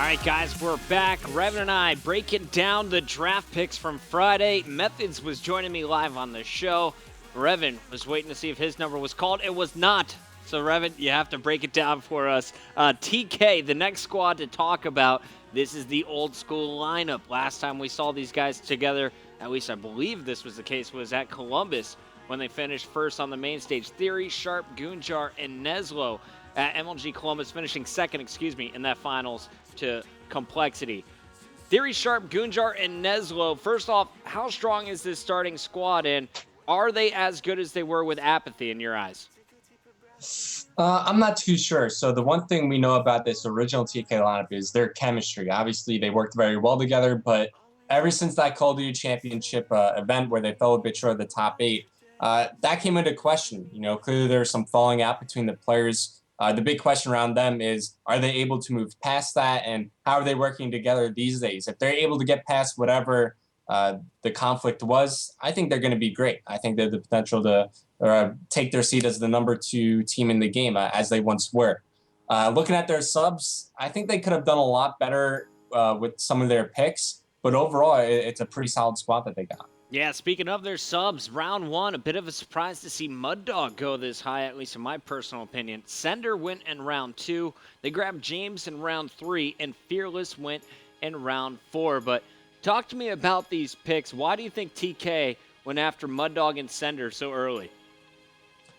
right, guys, we're back. Revan and I breaking down the draft picks from Friday. Methods was joining me live on the show. Revan was waiting to see if his number was called. It was not. So, Revan, you have to break it down for us. TK, the next squad to talk about. This is the old school lineup. Last time we saw these guys together, at least I believe this was the case, was at Columbus when they finished first on the main stage. Theory, Sharp, Goonjar, and Neslo. MLG Columbus finishing second, in that finals to Complexity. Theory, Sharp, Goonjar, and Neslo. First off, how strong is this starting squad, and are they as good as they were with Apathy in your eyes? I'm not too sure. So the one thing we know about this original TK lineup is their chemistry. Obviously, they worked very well together, but ever since that Call of Duty Championship event where they fell a bit short of the top 8, that came into question. You know, clearly there's some falling out between the players. The big question around them is, are they able to move past that, and how are they working together these days? If they're able to get past whatever the conflict was, I think they're going to be great. I think they have the potential to take their seat as the number 2 team in the game, as they once were. Looking at their subs, I think they could have done a lot better with some of their picks, but overall, it's a pretty solid squad that they got. Yeah, speaking of their subs, round 1, a bit of a surprise to see Mud Dog go this high, at least in my personal opinion. Sender went in round 2. They grabbed James in round 3, and Fearless went in round 4. But talk to me about these picks. Why do you think TK went after Mud Dog and Sender so early?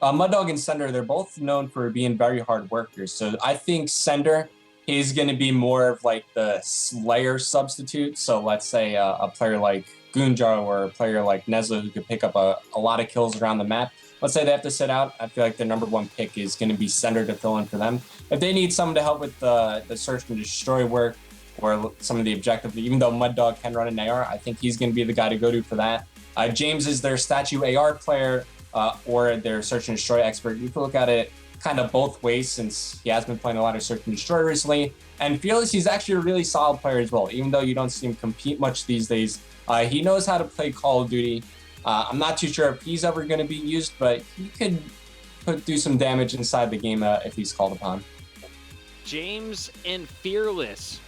Mud Dog and Sender, they're both known for being very hard workers. So I think Sender is going to be more of like the Slayer substitute. So let's say a player like Goonjar or a player like Neslo who could pick up a lot of kills around the map. Let's say they have to sit out. I feel like their number 1 pick is going to be Sender to fill in for them. If they need someone to help with the search and destroy work or some of the objective, even though Mud Dog can run an AR, I think he's going to be the guy to go to for that. James is their statue AR player or their search and destroy expert. You can look at it kind of both ways since he has been playing a lot of search and destroy recently. And Fearless, he's actually a really solid player as well, even though you don't see him compete much these days. He knows how to play Call of Duty. I'm not too sure if he's ever going to be used, but he could do some damage inside the game if he's called upon. James and Fearless.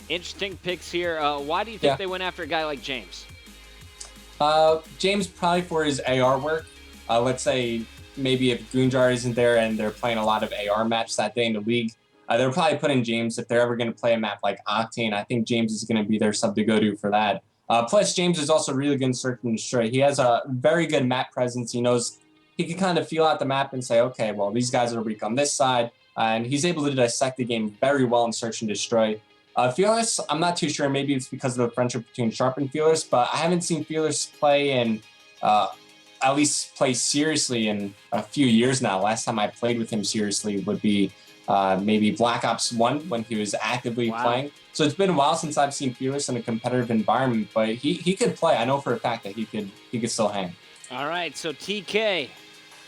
Interesting picks here. Why do you think they went after a guy like James? James probably for his AR work. Let's say maybe if Goonjar isn't there and they're playing a lot of AR matches that day in the league, they'll probably put in James if they're ever going to play a map like Octane. I think James is going to be their sub to go to for that. Plus, James is also really good in search and destroy. He has a very good map presence. He knows he can kind of feel out the map and say, okay, well, these guys are weak on this side. And he's able to dissect the game very well in search and destroy. Fearless, I'm not too sure. Maybe it's because of the friendship between Sharp and Fearless, but I haven't seen Fearless play and at least play seriously in a few years now. Last time I played with him seriously would be maybe Black Ops 1 when he was actively playing. So it's been a while since I've seen Fearless in a competitive environment, but he could play. I know for a fact that he could still hang. All right, so TK,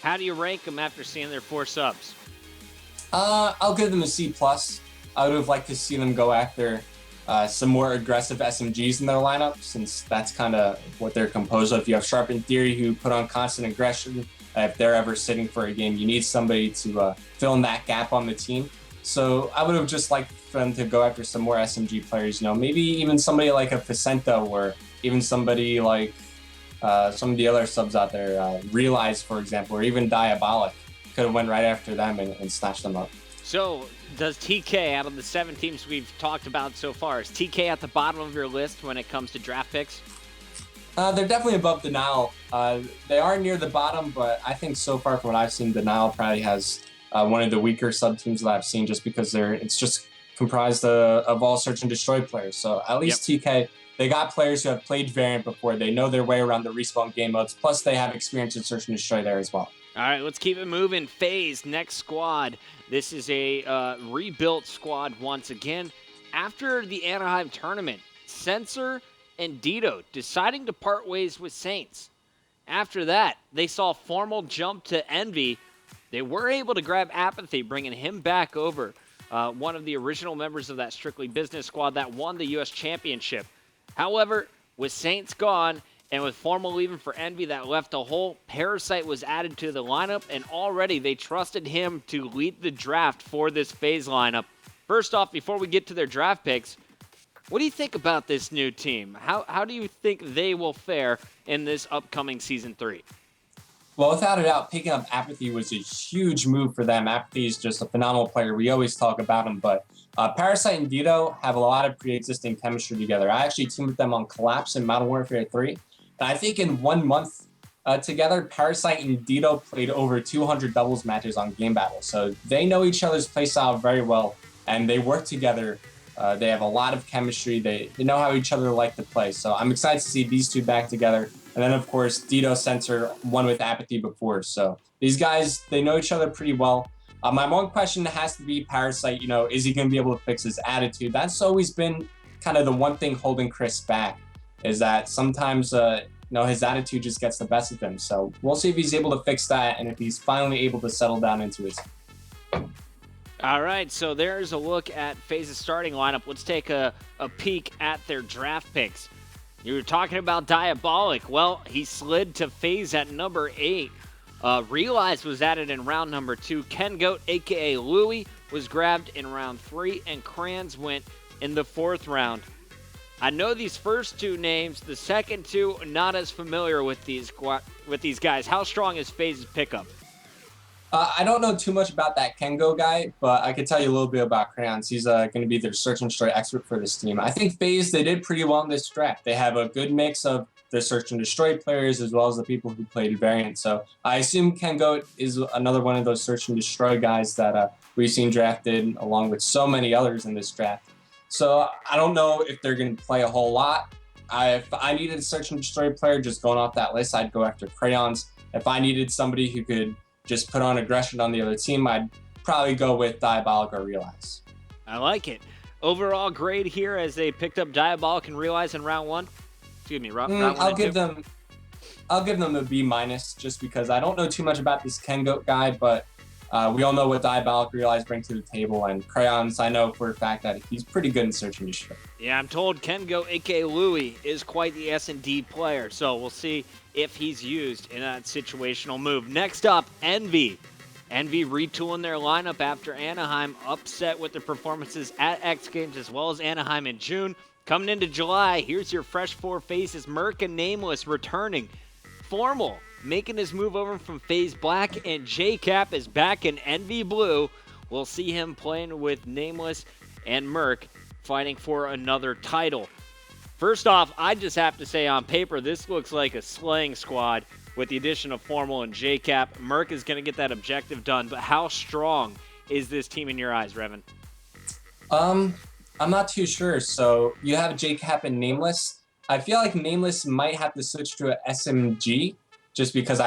how do you rank them after seeing their 4 subs? I'll give them a C+. I would have liked to see them go after some more aggressive SMGs in their lineup, since that's kind of what they're composed of. You have Sharp and Theory who put on constant aggression. If they're ever sitting for a game, you need somebody to fill in that gap on the team. So I would have just liked for them to go after some more SMG players. You know, maybe even somebody like a Facento or even somebody like some of the other subs out there, Realize, for example, or even Diabolic, could have went right after them and snatched them up. So does TK, out of the 7 teams we've talked about so far, is TK at the bottom of your list when it comes to draft picks? They're definitely above Denial. They are near the bottom, but I think so far from what I've seen, Denial probably has one of the weaker sub-teams that I've seen, just because it's just comprised of all search and destroy players. So at least TK, they got players who have played Variant before. They know their way around the respawn game modes, plus they have experience in search and destroy there as well. All right, let's keep it moving. FaZe, next squad. This is a rebuilt squad once again. After the Anaheim tournament, Sensor and Dito deciding to part ways with Saints. After that, they saw a formal jump to Envy. They were able to grab Apathy, bringing him back over. One of the original members of that Strictly Business squad that won the U.S. Championship. However, with Saints gone, and with Formal leaving for Envy, that left a hole. Parasite was added to the lineup, and already they trusted him to lead the draft for this FaZe lineup. First off, before we get to their draft picks, what do you think about this new team? How do you think they will fare in this upcoming Season 3? Well, without a doubt, picking up Apathy was a huge move for them. Apathy is just a phenomenal player. We always talk about him, but Parasite and Dito have a lot of pre-existing chemistry together. I actually teamed with them on Collapse and Modern Warfare 3, and I think in 1 month together, Parasite and Dito played over 200 doubles matches on Game Battle. So they know each other's playstyle very well, and they work together. They have a lot of chemistry. They know how each other like to play. So I'm excited to see these two back together. And then, of course, Dito Censor won with Apathy before. So these guys, they know each other pretty well. My one question has to be Parasite, is he going to be able to fix his attitude? That's always been kind of the one thing holding Chris back, is that sometimes, his attitude just gets the best of him. So we'll see if he's able to fix that and if he's finally able to settle down into his. All right, so there's a look at FaZe's starting lineup. Let's take a peek at their draft picks. You were talking about Diabolic. Well, he slid to FaZe at number 8. Realize was added in round number 2. Ken Goat, a.k.a. Louie, was grabbed in round 3, and Kranz went in the 4th round. I know these first 2 names. The second 2, not as familiar with these guys. How strong is FaZe's pickup? I don't know too much about that Kengo guy, but I could tell you a little bit about Crayons. He's going to be their search and destroy expert for this team. I think FaZe, they did pretty well in this draft. They have a good mix of the search and destroy players as well as the people who played variant. So I assume Kengo is another one of those search and destroy guys that we've seen drafted along with so many others in this draft. So I don't know if they're going to play a whole lot. If I needed a search and destroy player, just going off that list, I'd go after Crayons. If I needed somebody who could just put on aggression on the other team, I'd probably go with Diabolic or Realize. I like it. Overall grade here as they picked up Diabolic and Realize in round 1. Excuse me, round 1 I'll give them a B- just because I don't know too much about this Kengoat guy, but we all know what Diabolic Realize bring to the table, and Crayons, I know for a fact that he's pretty good in search and destroy. Yeah, I'm told Kengo, a.k.a. Louie, is quite the S&D player, so we'll see if he's used in that situational move. Next up, EnVy. EnVy retooling their lineup after Anaheim upset with their performances at X Games as well as Anaheim in June. Coming into July, here's your fresh 4 faces. Merc and Nameless returning. Formal making his move over from FaZe Black, and J-Cap is back in EnVy Blue. We'll see him playing with Nameless and Merc fighting for another title. First off, I just have to say on paper, this looks like a slaying squad with the addition of Formal and J-Cap. Merc is going to get that objective done, but how strong is this team in your eyes, Revan? I'm not too sure. So you have J-Cap and Nameless. I feel like Nameless might have to switch to an SMG just because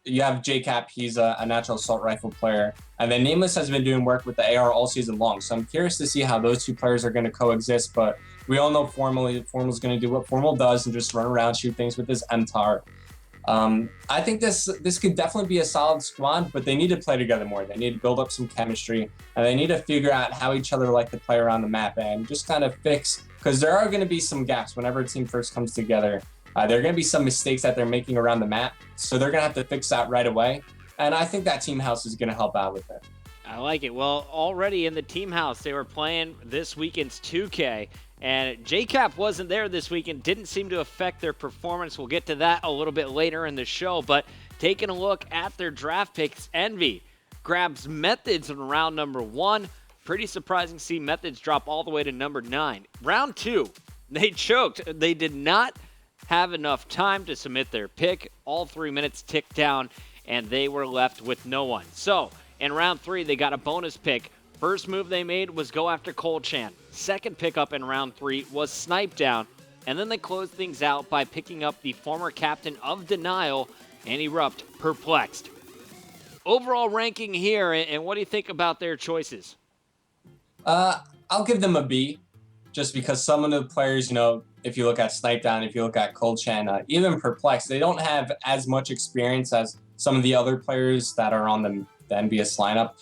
you have J-Cap, he's a natural assault rifle player. And then Nameless has been doing work with the AR all season long. So I'm curious to see how those two players are going to coexist. But we all know Formal's going to do what Formal does and just run around, shoot things with his MTAR. I think this could definitely be a solid squad, but they need to play together more. They need to build up some chemistry, and they need to figure out how each other like to play around the map and just kind of fix, because there are going to be some gaps whenever a team first comes together. There are going to be some mistakes that they're making around the map, so they're going to have to fix that right away. And I think that Team House is going to help out with it. I like it. Well, already in the Team House, they were playing this weekend's 2K, and J-Cap wasn't there this weekend. Didn't seem to affect their performance. We'll get to that a little bit later in the show, but taking a look at their draft picks, EnVy grabs Methods in round number 1. Pretty surprising to see Methods drop all the way to number 9. Round 2, they choked. They did not have enough time to submit their pick. All 3 minutes ticked down, and they were left with no one. So, in round 3, they got a bonus pick. First move they made was go after Cole Chan. Second pickup in round 3 was Snipe Down. And then they closed things out by picking up the former captain of Denial and Erupt, Perplexed. Overall ranking here, and what do you think about their choices? I'll give them a B, just because some of the players, if you look at Snipe Down, if you look at Cole Chan, even Perplexed, they don't have as much experience as some of the other players that are on the EnVyUs lineup.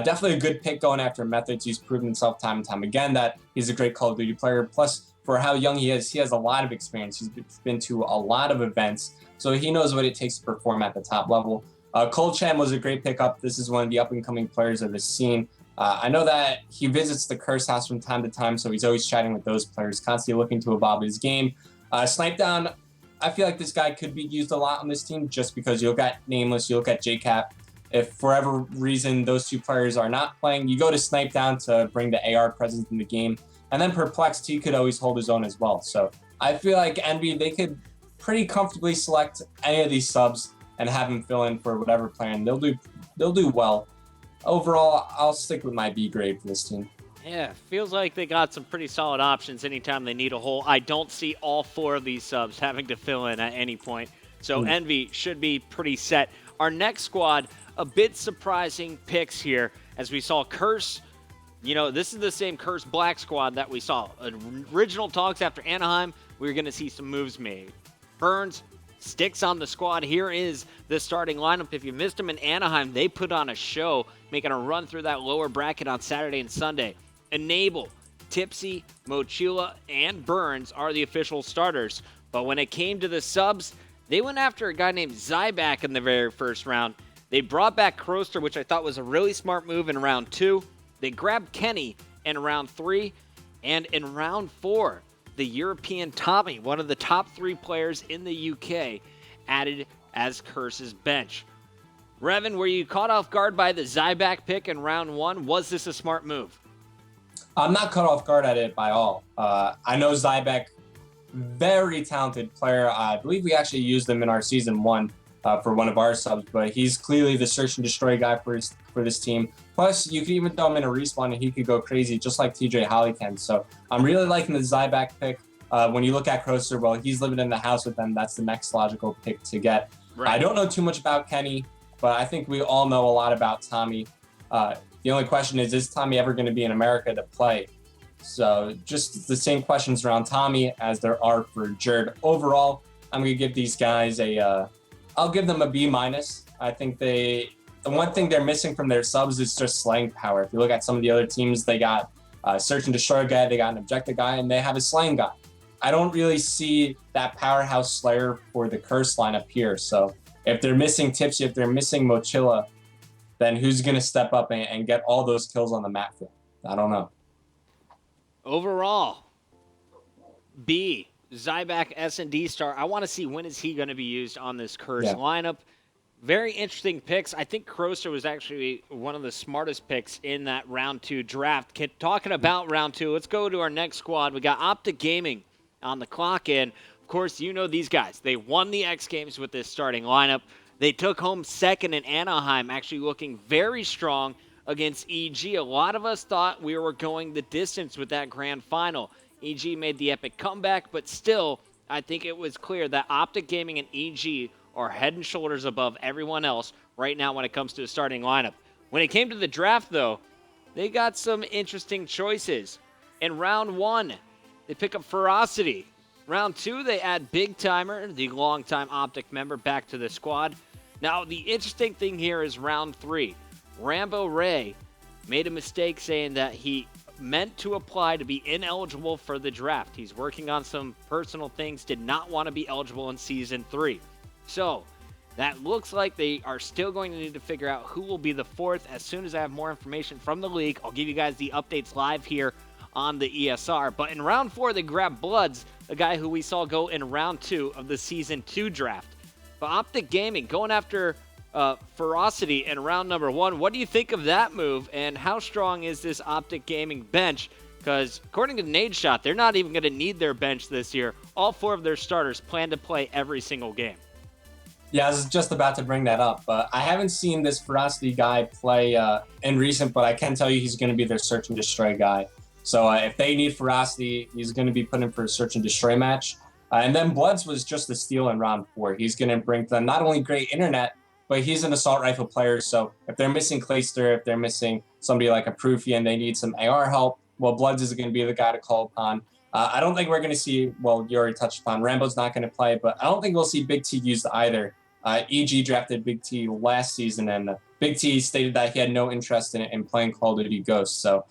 Definitely a good pick going after Methods. He's proven himself time and time again that he's a great Call of Duty player. Plus, for how young he is, he has a lot of experience. He's been to a lot of events, so he knows what it takes to perform at the top level. Cole Chan was a great pickup. This is one of the up-and-coming players of the scene. I know that he visits the Curse House from time to time, so he's always chatting with those players, constantly looking to evolve his game. Snipedown, I feel like this guy could be used a lot on this team just because you look at Nameless, you look at JCap. If for whatever reason those two players are not playing, you go to Snipedown to bring the AR presence in the game. And then Perplexed, he could always hold his own as well. So I feel like EnVy, they could pretty comfortably select any of these subs and have him fill in for whatever plan. They'll do well. Overall, I'll stick with my B grade for this team. Yeah, feels like they got some pretty solid options anytime they need a hole. I don't see all 4 of these subs having to fill in at any point. So EnVy should be pretty set. Our next squad, a bit surprising picks here as we saw Curse. You know, this is the same Curse Black squad that we saw. Original talks after Anaheim, we were going to see some moves made. Burns sticks on the squad. Here is the starting lineup. If you missed them in Anaheim, they put on a show, making a run through that lower bracket on Saturday and Sunday. Enable, Tipsy, Mochila, and Burns are the official starters. But when it came to the subs, they went after a guy named Zyback in the very first round. They brought back Kroster, which I thought was a really smart move in round 2. They grabbed Kenny in round 3. And in round 4, the European Tommy, one of the top 3 players in the UK, added as Curse's bench. Revan, were you caught off guard by the Zyback pick in round 1? Was this a smart move? I'm not caught off guard at it by all. I know Zyback, very talented player. I believe we actually used him in our season 1 for one of our subs, but he's clearly the search and destroy guy for this team. Plus, you could even throw him in a respawn and he could go crazy, just like TJ Holly can. So I'm really liking the Zyback pick. When you look at Kroster, well, he's living in the house with them. That's the next logical pick to get. Right. I don't know too much about Kenny, but I think we all know a lot about Tommy. The only question is Tommy ever going to be in America to play? So just the same questions around Tommy as there are for Jerd. Overall, I'm going to give these guys I'll give them a B-. I think the one thing they're missing from their subs is just slaying power. If you look at some of the other teams, they got a search and destroy guy, they got an objective guy, and they have a slaying guy. I don't really see that powerhouse slayer for the Curse lineup here. So if they're missing Tipsy, if they're missing Mochila, then who's going to step up and get all those kills on the map? I don't know. Overall, B, Zyback S&D star. I want to see when is he going to be used on this Curse lineup. Very interesting picks. I think Kroster was actually one of the smartest picks in that round 2 draft. Talking about round 2, let's go to our next squad. We got Optic Gaming on the clock, and of course, you know these guys. They won the X Games with this starting lineup. They took home second in Anaheim, actually looking very strong against EG. A lot of us thought we were going the distance with that grand final. EG made the epic comeback, but still, I think it was clear that Optic Gaming and EG are head and shoulders above everyone else right now when it comes to the starting lineup. When it came to the draft, though, they got some interesting choices. In round 1, they pick up Ferocity. Round 2, they add Big Timer, the longtime Optic member, back to the squad. Now, the interesting thing here is round 3. Rambo Ray made a mistake saying that he meant to apply to be ineligible for the draft. He's working on some personal things, did not want to be eligible in Season 3. So, that looks like they are still going to need to figure out who will be the 4th. As soon as I have more information from the league, I'll give you guys the updates live here on the ESR. But in round 4, they grabbed Bloods, a guy who we saw go in round 2 of the Season 2 draft. But Optic Gaming going after Ferocity in round number 1. What do you think of that move, and how strong is this Optic Gaming bench? Because according to Nadeshot, they're not even going to need their bench this year. All 4 of their starters plan to play every single game. Yeah, I was just about to bring that up. I haven't seen this Ferocity guy play in recent, but I can tell you he's going to be their search and destroy guy. So if they need Ferocity, he's going to be put in for a search and destroy match. And then Bloods was just a steal in round 4. He's going to bring them not only great internet, but he's an assault rifle player. So if they're missing Clayster, if they're missing somebody like a Proofy and they need some AR help, well, Bloods is going to be the guy to call upon. I don't think we're going to see, well, you already touched upon, Rambo's not going to play, but I don't think we'll see Big T used either. EG drafted Big T last season, and Big T stated that he had no interest in playing Call of Duty Ghosts. So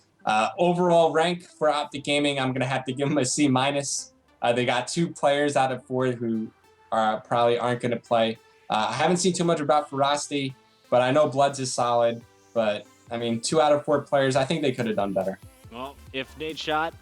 overall rank for Optic Gaming, I'm going to have to give them a C-. They got 2 players out of 4 who probably aren't going to play. I haven't seen too much about Ferocity, but I know Bloods is solid. But I mean, 2 out of 4 players, I think they could have done better. Well, if Nate Shot,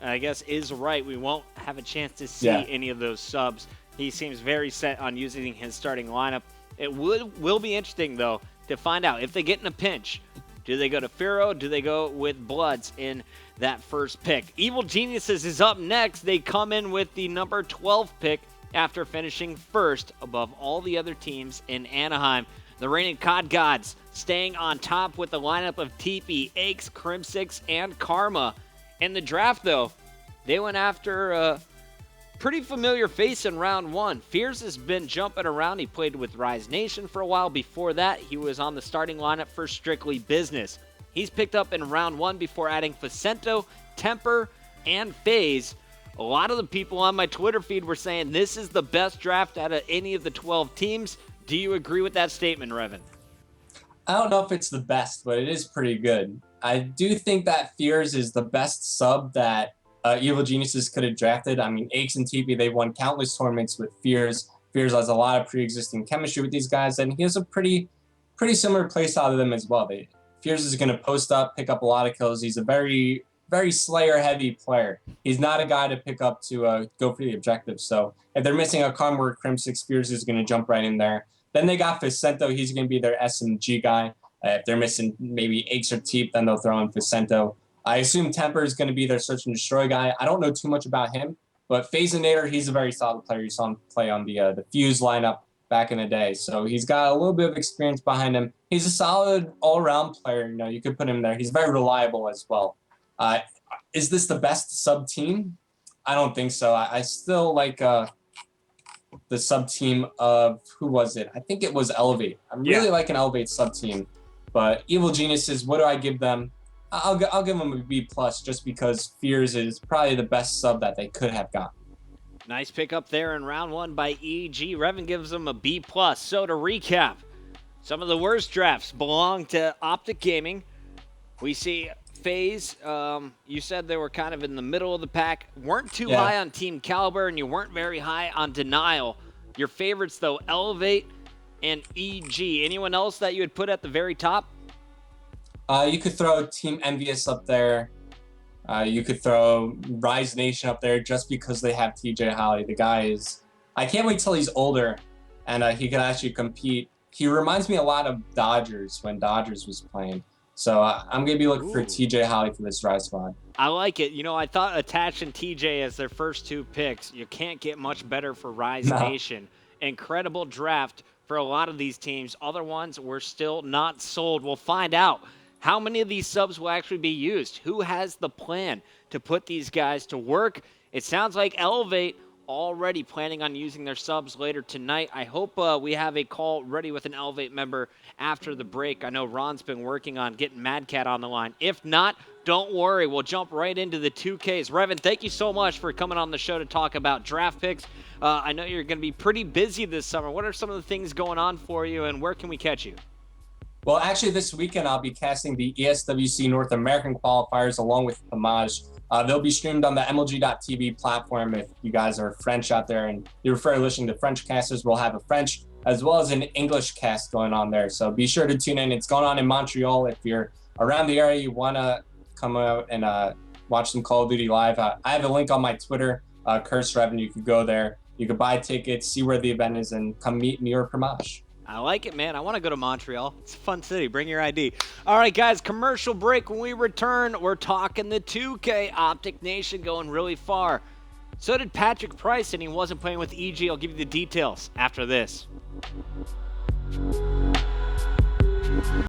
I guess, is right, we won't have a chance to see any of those subs. He seems very set on using his starting lineup. It will be interesting, though, to find out if they get in a pinch. Do they go to Firo? Do they go with Bloods in that first pick? Evil Geniuses is up next. They come in with the number 12 pick after finishing first above all the other teams in Anaheim. The reigning COD Gods staying on top with the lineup of TP, Aches, Crimsix, and Karma. In the draft, though, they went after a pretty familiar face in round 1. Fears has been jumping around. He played with Rise Nation for a while. Before that, he was on the starting lineup for Strictly Business. He's picked up in round 1 before adding Facento, Temper, and FaZe. A lot of the people on my Twitter feed were saying this is the best draft out of any of the 12 teams. Do you agree with that statement, Revan? I don't know if it's the best, but it is pretty good. I do think that Fears is the best sub that Evil Geniuses could have drafted. I mean, Aches and TP, they've won countless tournaments with Fears. Fears has a lot of pre-existing chemistry with these guys, and he has a pretty similar playstyle to them as well. Fears is going to post up, pick up a lot of kills. He's a very Slayer-heavy player. He's not a guy to pick up to go for the objective. So if they're missing a Karma or Crimsix, Fears is going to jump right in there. Then they got Facento. He's going to be their SMG guy. If they're missing maybe Aches or Teep, then they'll throw in Facento. I assume Temper is going to be their Search and Destroy guy. I don't know too much about him, but FaZeinator, he's a very solid player. You saw him play on the FaZe lineup back in the day. So he's got a little bit of experience behind him. He's a solid all-around player. You know, you could put him there. He's very reliable as well. Is this the best sub team? I don't think so. I still like the sub team of, who was it? I think it was Elevate. I really like an Elevate sub team, but Evil Geniuses, what do I give them? I'll give them a B+ just because Fears is probably the best sub that they could have gotten. Nice pick up there in round 1 by EG. Revan gives them a B+. So to recap, some of the worst drafts belong to Optic Gaming. We see FaZe, you said they were kind of in the middle of the pack. Weren't too high on Team Kaliber, and you weren't very high on Denial. Your favorites, though, Elevate and EG. Anyone else that you would put at the very top? You could throw Team EnVyUs up there. You could throw Rise Nation up there just because they have TJ Holly. The guy is... I can't wait till he's older and he can actually compete. He reminds me a lot of Dodgers when Dodgers was playing. So I'm going to be looking for TJ Holly for this Rise squad. I like it. You know, I thought attaching TJ as their first 2 picks, you can't get much better for Rise Nation. Incredible draft for a lot of these teams. Other ones were still not sold. We'll find out how many of these subs will actually be used. Who has the plan to put these guys to work? It sounds like Elevate already planning on using their subs later tonight. I hope we have a call ready with an Elevate member after the break. I know Ron's been working on getting Mad Cat on the line. If not, don't worry. We'll jump right into the 2Ks. Revan, thank you so much for coming on the show to talk about draft picks. I know you're going to be pretty busy this summer. What are some of the things going on for you, and where can we catch you? Well, actually, this weekend I'll be casting the ESWC North American qualifiers along with Homage. They'll be streamed on the MLG.TV platform. If you guys are French out there and you prefer listening to French casters, we'll have a French as well as an English cast going on there. So be sure to tune in. It's going on in Montreal. If you're around the area, you want to come out and watch some Call of Duty live. I have a link on my Twitter, Curse Revan. You could go there. You could buy tickets, see where the event is, and come meet me or Homage. I like it, man. I want to go to Montreal. It's a fun city. Bring your ID. All right, guys, commercial break. When we return, we're talking the 2K. Optic Nation going really far. So did Patrick Price, and he wasn't playing with EG. I'll give you the details after this.